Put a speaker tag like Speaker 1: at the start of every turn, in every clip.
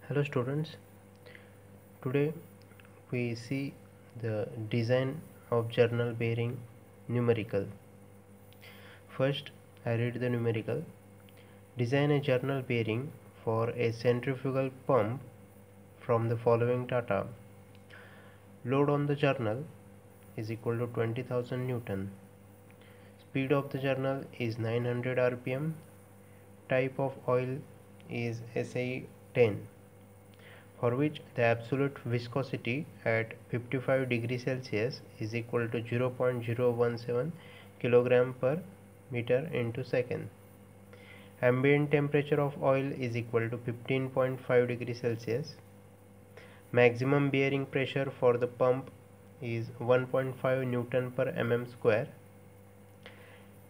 Speaker 1: Hello students, today we see the design of journal bearing numerical. First, I read the numerical. Design a journal bearing for a centrifugal pump from the following data. Load on the journal is equal to 20,000 Newton. Speed of the journal is 900 rpm. Type of oil is SAE 10. For which the absolute viscosity at 55 degrees Celsius is equal to 0.017 kg per meter into second. Ambient temperature of oil is equal to 15.5 degrees Celsius. Maximum bearing pressure for the pump is 1.5 Newton per mm square.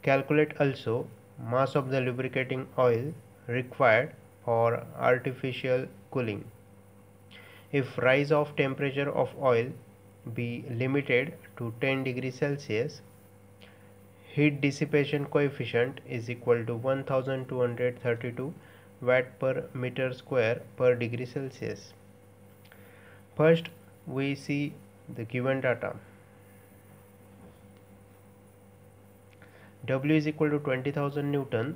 Speaker 1: Calculate also mass of the lubricating oil required for artificial cooling. If rise of temperature of oil be limited to 10 degrees Celsius, heat dissipation coefficient is equal to 1232 watt per meter square per degree Celsius. First, we see the given data. W is equal to 20,000 Newton,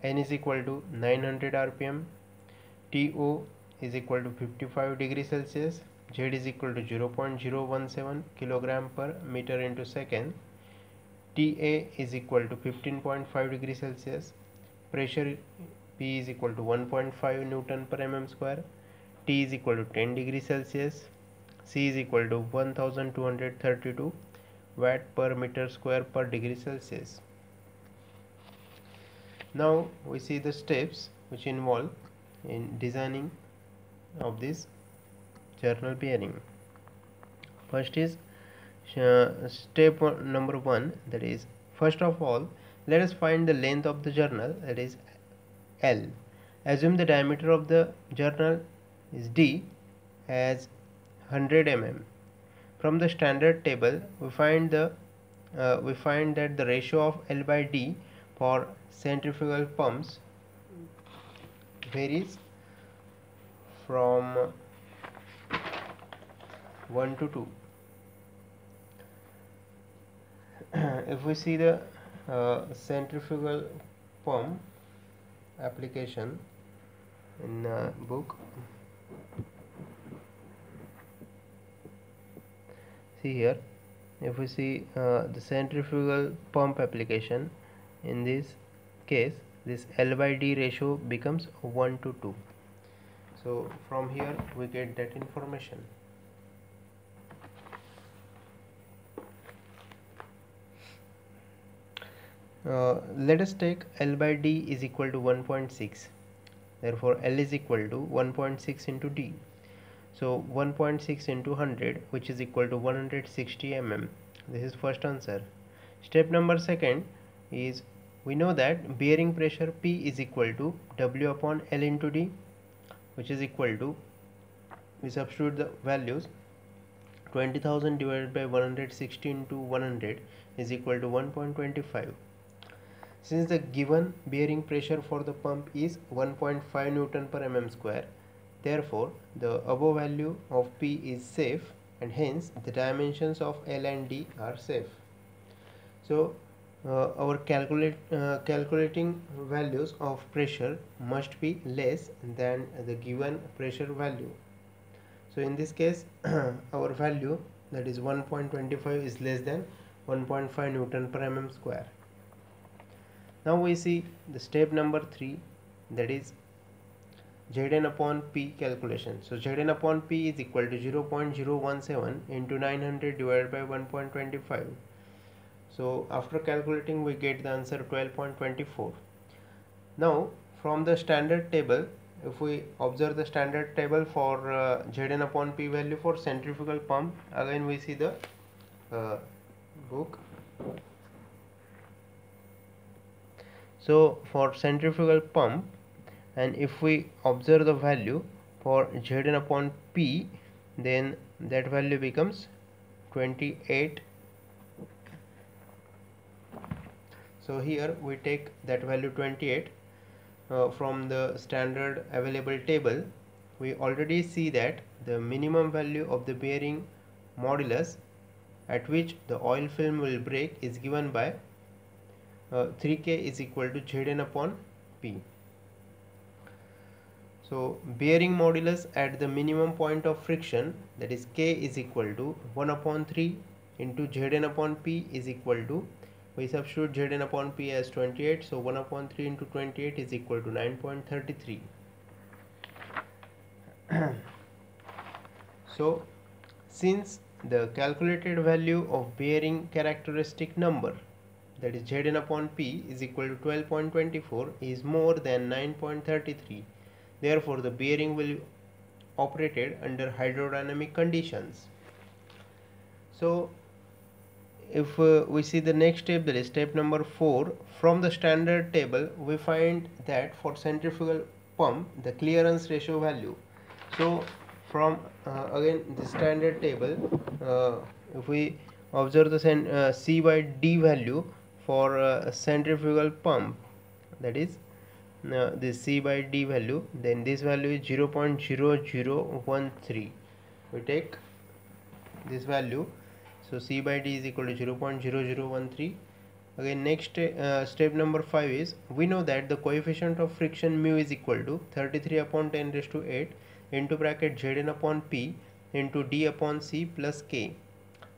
Speaker 1: N is equal to 900 rpm, TO is equal to 55 degrees Celsius, Z is equal to 0.017 kg per meter into second, TA is equal to 15.5 degrees Celsius, pressure P is equal to 1.5 Newton per mm square, T is equal to 10 degrees Celsius, C is equal to 1232 watt per meter square per degree Celsius. Now we see the steps which involve in designing of this journal bearing. First is step number 1, that is, first of all let us find the length of the journal, that is L. Assume the diameter of the journal is D as 100 mm. From the standard table we find that the ratio of L by D for centrifugal pumps varies from 1 to 2. If we see the centrifugal pump application in book, see here, if we see the centrifugal pump application, in this case this L by D ratio becomes 1 to 2. So from here we get that information. Let us take L by D is equal to 1.6. Therefore L is equal to 1.6 into D. So 1.6 into 100, which is equal to 160 mm. This is first answer. Step number second is, we know that bearing pressure P is equal to W upon L into D, which is equal to, we substitute the values, 20,000 divided by 160 into 100 is equal to 1.25. Since the given bearing pressure for the pump is 1.5 Newton per mm square, therefore the above value of P is safe, and hence the dimensions of L and D are safe. So our calculating values of pressure must be less than the given pressure value. So in this case our value, that is 1.25, is less than 1.5 Newton per mm square. Now we see the step number 3, that is Zn upon P calculation. So Zn upon P is equal to 0.017 into 900 divided by 1.25. So after calculating we get the answer 12.24. Now from the standard table, if we observe the standard table for Zn upon P value for centrifugal pump, again we see the book. So for centrifugal pump, and if we observe the value for Zn upon P, then that value becomes 28. So here we take that value 28 from the standard available table, we already see that the minimum value of the bearing modulus at which the oil film will break is given by 3K is equal to Zn upon P. So bearing modulus at the minimum point of friction, that is K, is equal to 1 upon 3 into Zn upon P is equal to, we substitute Zn upon P as 28, so 1 upon 3 into 28 is equal to 9.33. So since the calculated value of bearing characteristic number, that is Zn upon P, is equal to 12.24 is more than 9.33, therefore the bearing will operated under hydrodynamic conditions. So if we see the next step, that is step number 4, from the standard table we find that for centrifugal pump the clearance ratio value. So from again the standard table, if we observe the C by D value for a centrifugal pump, that is this C by D value, then this value is 0.0013. we take this value, so C by D is equal to 0.0013. Again next step number 5 is, we know that the coefficient of friction mu is equal to 33 upon 10 raised to 8 into bracket Zn upon P into D upon C plus K.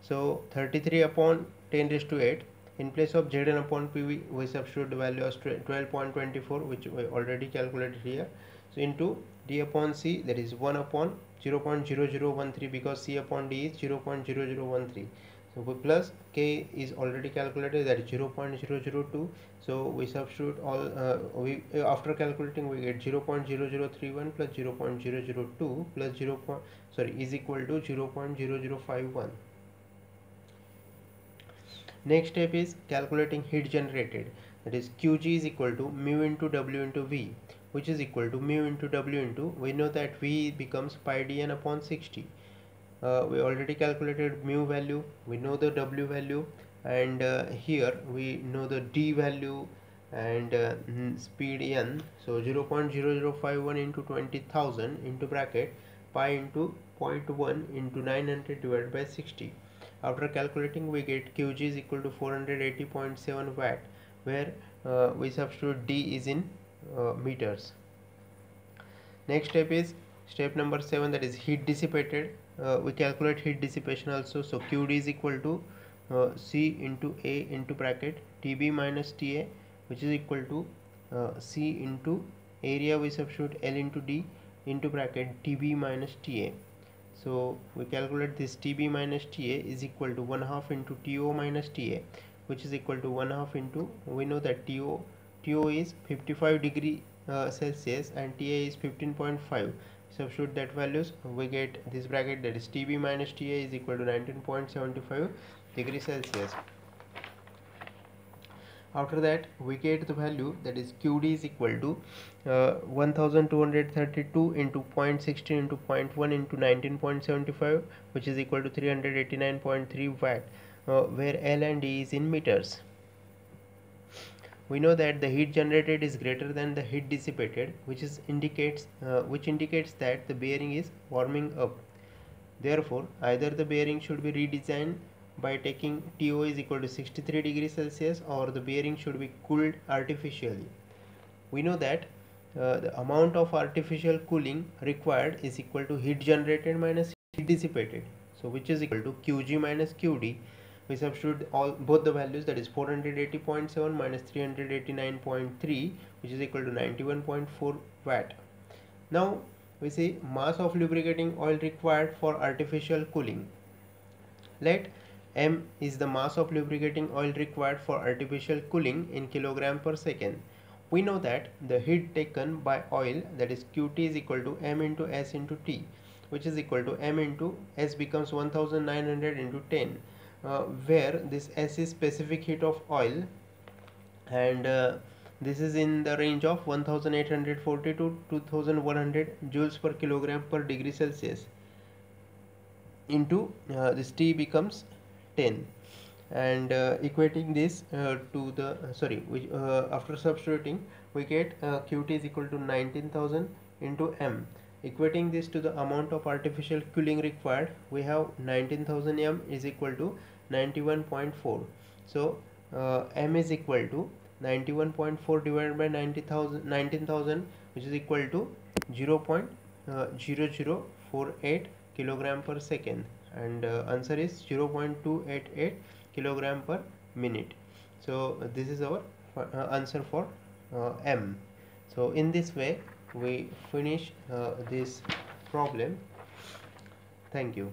Speaker 1: So 33 upon 10 raised to 8, in place of Zn upon P we substitute the value as 12.24, which we already calculated here. So into D upon C, that is 1 upon 0.0013, because C upon D is 0.0013. So we plus K is already calculated, that is 0.002. So we substitute all, after calculating we get 0.0031 plus 0.002 plus is equal to 0.0051. Next step is calculating heat generated, that is Qg is equal to mu into W into V, which is equal to mu into W into, we know that V becomes pi dN upon 60. We already calculated mu value, we know the W value, and here we know the D value and speed N. So 0.0051 into 20,000 into bracket pi into 0.1 into 900 divided by 60. After calculating we get Qg is equal to 480.7 watt, where we substitute D is in meters. Next step is step number 7, that is heat dissipated. We calculate heat dissipation also. So Qd is equal to C into A into bracket Tb minus Ta, which is equal to C into area, we substitute L into D into bracket Tb minus Ta. So we calculate this Tb minus Ta is equal to 1/2 into To minus Ta, which is equal to 1/2 into, we know that To is 55 degree Celsius and Ta is 15.5. Substitute that values, we get this bracket, that is Tb minus Ta is equal to 19.75 degree Celsius. After that we get the value, that is Qd is equal to 1232 into 0.16 into 0.1 into 19.75, which is equal to 389.3 watt, where L and D is in meters. We know that the heat generated is greater than the heat dissipated, which indicates that the bearing is warming up. Therefore either the bearing should be redesigned by taking To is equal to 63 degrees Celsius, or the bearing should be cooled artificially. We know that the amount of artificial cooling required is equal to heat generated minus heat dissipated, so which is equal to Qg minus Qd. We substitute both the values, that is 480.7 minus 389.3, which is equal to 91.4 watt. Now we see mass of lubricating oil required for artificial cooling. Let M is the mass of lubricating oil required for artificial cooling in kilogram per second. We know that the heat taken by oil, that is Qt, is equal to M into S into T, which is equal to M into S becomes 1900 into 10, where this S is specific heat of oil, and this is in the range of 1840 to 2100 joules per kilogram per degree Celsius, into this T becomes 10, and equating this to the after substituting we get Qt is equal to 19,000 into M equating this to the amount of artificial cooling required, we have 19,000 m is equal to 91.4. So m is equal to 91.4 divided by 19,000, which is equal to 0.0048 kilogram per second, and answer is 0.288 kilogram per minute. So this is our answer for m. So in this way we finish this problem. Thank you.